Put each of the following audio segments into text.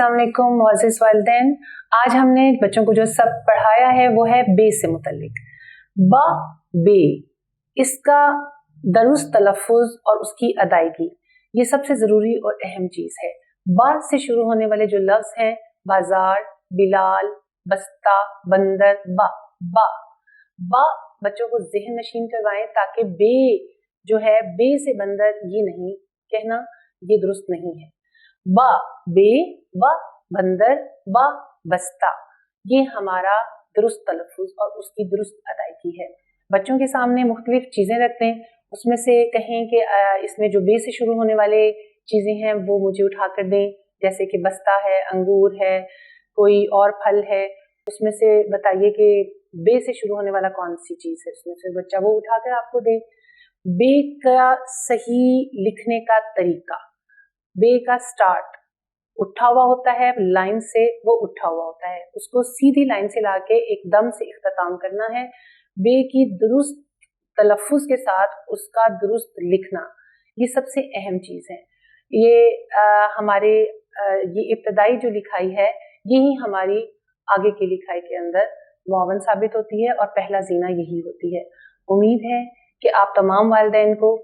अस्सलाम वालेकुम मुअज़्ज़िज़ वालिदैन। आज हमने बच्चों को जो सब पढ़ाया है वो है बे से मुतल्लिक। बा बे, इसका दुरुस्त तलफ़्फ़ुज़ और उसकी अदायगी ये सबसे ज़रूरी और अहम चीज़ है। बा से शुरू होने वाले जो लफ्ज़ हैं बाज़ार, बिलाल, बस्ता, बंदर, बा बा बा बच्चों को ज़हन नशीन करवाएं ताकि बे जो है बे से बंदर ये नहीं कहना, ये दुरुस्त नहीं है। बा बे, बा बंदर, बा बस्ता, ये हमारा दुरुस्त तलफ़्फ़ुज़ और उसकी दुरुस्त अदायगी है। बच्चों के सामने मुख्तलिफ चीज़ें रखते हैं, उसमें से कहें कि इसमें जो बे से शुरू होने वाले चीज़ें हैं वो मुझे उठा कर दें, जैसे कि बस्ता है, अंगूर है, कोई और फल है, उसमें से बताइए कि बे से शुरू होने वाला कौन सी चीज़ है, उसमें से बच्चा वो उठा कर आपको दे। बे का सही लिखने का तरीका, बे का स्टार्ट उठा हुआ होता है, लाइन से वो उठा हुआ होता है, उसको सीधी लाइन से लाके एकदम से इख्तिताम करना है। बे की दुरुस्त तलफ़्फ़ुज़ के साथ उसका दुरुस्त लिखना, ये सबसे अहम चीज़ है। ये हमारे ये इब्तदाई जो लिखाई है यही हमारी आगे की लिखाई के अंदर मुआवन साबित होती है और पहला ज़ीना यही होती है। उम्मीद है कि आप तमाम वालिदैन को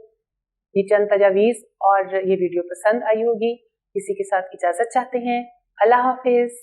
ये चंद तजावीज़ और ये वीडियो पसंद आई होगी। किसी के साथ इजाज़त चाहते हैं। अल्लाह हाफ़िज़।